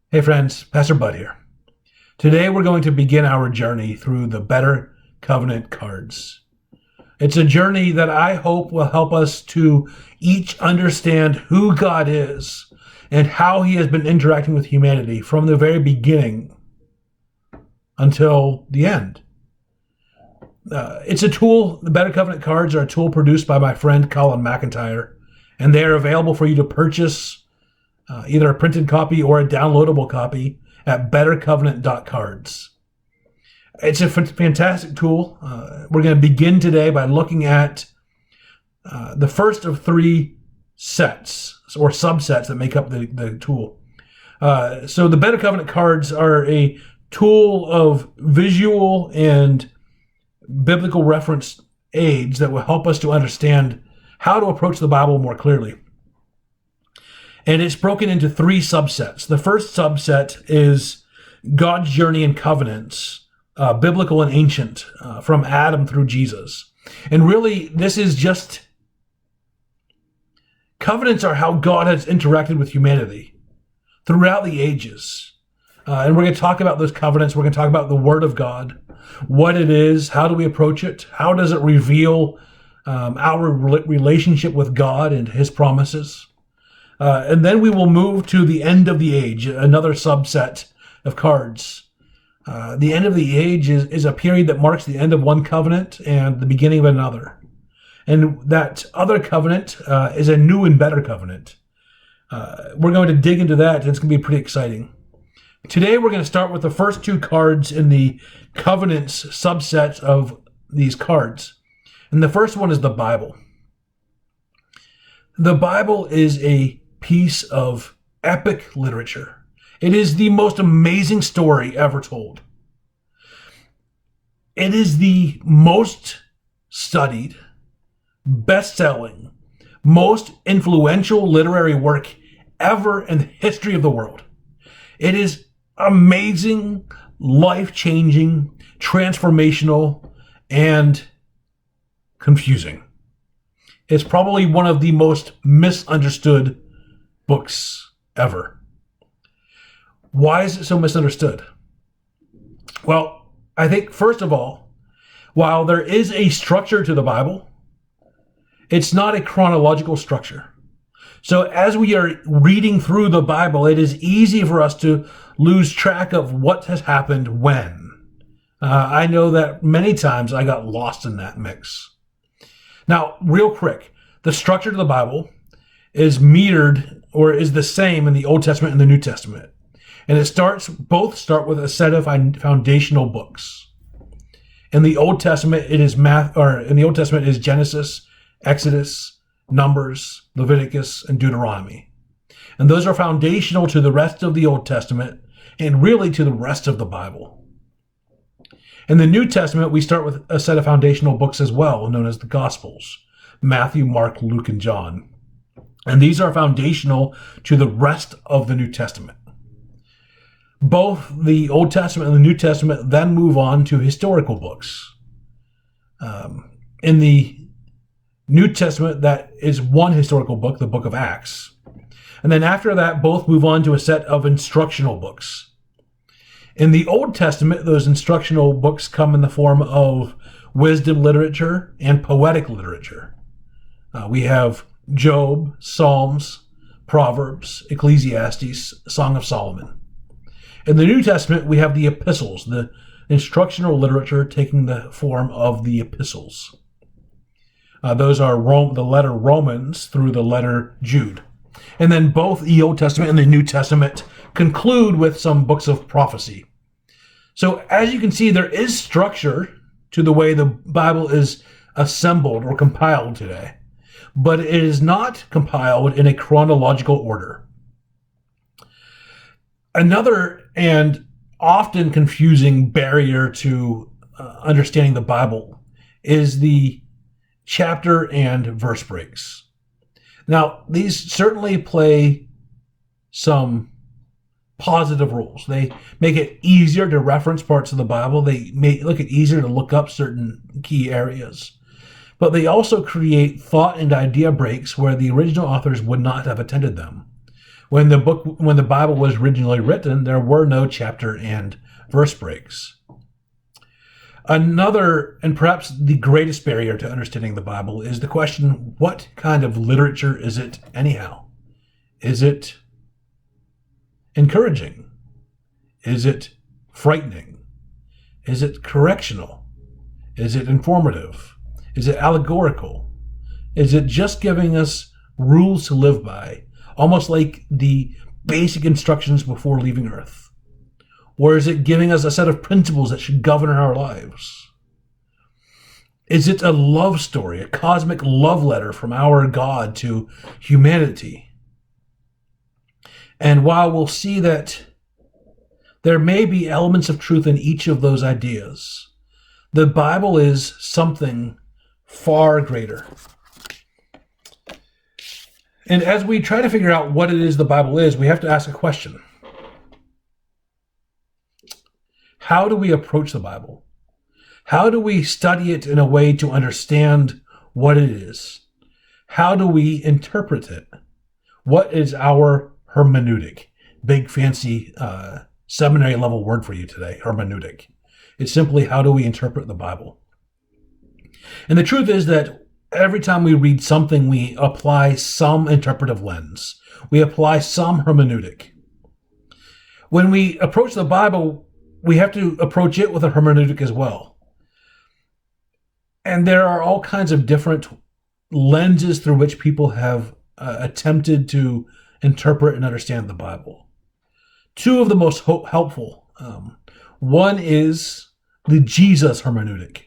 Hey friends, Pastor Bud here. Today we're going to begin our journey through the Better Covenant cards. It's a journey that I hope will help us to each understand who God is and how he has been interacting with humanity from the very beginning until the end. It's a tool. The Better Covenant cards are a tool produced by my friend Colin McIntyre, and they are available for you to purchase either a printed copy or a downloadable copy at bettercovenant.cards. It's a fantastic tool. We're going to begin today by looking at the first of three sets or subsets that make up the tool. So the Better Covenant cards are a tool of visual and biblical reference aids that will help us to understand how to approach the Bible more clearly. And it's broken into three subsets. The first subset is God's journey in covenants, biblical and ancient, from Adam through Jesus. And really, this is just, covenants are how God has interacted with humanity throughout the ages. And we're going to talk about those covenants. We're going to talk about the Word of God, what it is, how do we approach it, how does it reveal our relationship with God and his promises. And then we will move to the end of the age, another subset of cards. The end of the age is a period that marks the end of one covenant and the beginning of another. And that other covenant is a new and better covenant. We're going to dig into that, and it's going to be pretty exciting. Today we're going to start with the first two cards in the covenants subset of these cards. And the first one is the Bible. The Bible is a piece of epic literature. It is the most amazing story ever told. It is the most studied, best-selling, most influential literary work ever in the history of the world. It is amazing, life-changing, transformational, and confusing. It's probably one of the most misunderstood books ever. Why is it so misunderstood? Well, I think, first of all, while there is a structure to the Bible, it's not a chronological structure. So as we are reading through the Bible, it is easy for us to lose track of what has happened when. I know that many times I got lost in that mix. Now, real quick, the structure of the Bible is metered or is the same in the Old Testament and the New Testament. And both start with a set of foundational books. In the Old Testament, it is Genesis, Exodus, Numbers, Leviticus, and Deuteronomy. And those are foundational to the rest of the Old Testament and really to the rest of the Bible. In the New Testament, we start with a set of foundational books as well, known as the Gospels: Matthew, Mark, Luke, and John. And these are foundational to the rest of the New Testament. Both the Old Testament and the New Testament then move on to historical books. In the New Testament, that is one historical book, the book of Acts. And then after that, both move on to a set of instructional books. In the Old Testament, those instructional books come in the form of wisdom literature and poetic literature. We have Job, Psalms, Proverbs, Ecclesiastes, Song of Solomon. In the New Testament, we have the epistles, the instructional literature taking the form of the epistles. Those are the letter Romans through the letter Jude. And then both the Old Testament and the New Testament conclude with some books of prophecy. So as you can see, there is structure to the way the Bible is assembled or compiled today, but it is not compiled in a chronological order. Another and often confusing barrier to understanding the Bible is the chapter and verse breaks. Now, these certainly play some positive roles. They make it easier to reference parts of the Bible. They make it easier to look up certain key areas. But they also create thought and idea breaks where the original authors would not have attended them, When the Bible was originally written, there were no chapter and verse breaks. Another, and perhaps the greatest barrier to understanding the Bible, is the question, what kind of literature is it anyhow? Is it encouraging? Is it frightening? Is it correctional? Is it informative? Is it allegorical? Is it just giving us rules to live by, almost like the basic instructions before leaving Earth? Or is it giving us a set of principles that should govern our lives? Is it a love story, a cosmic love letter from our God to humanity? And while we'll see that there may be elements of truth in each of those ideas, the Bible is something far greater. And as we try to figure out what it is the Bible is, we have to ask a question. How do we approach the Bible? How do we study it in a way to understand what it is? How do we interpret it? What is our hermeneutic? Big fancy seminary level word for you today, hermeneutic. It's simply how do we interpret the Bible? And the truth is that every time we read something, we apply some interpretive lens. We apply some hermeneutic. When we approach the Bible, we have to approach it with a hermeneutic as well. And there are all kinds of different lenses through which people have attempted to interpret and understand the Bible. Two of the most helpful. One is the Jesus Hermeneutic.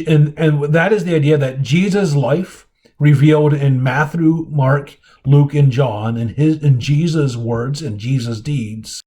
And that is the idea that Jesus' life revealed in Matthew, Mark, Luke, and John, in Jesus' words and Jesus' deeds,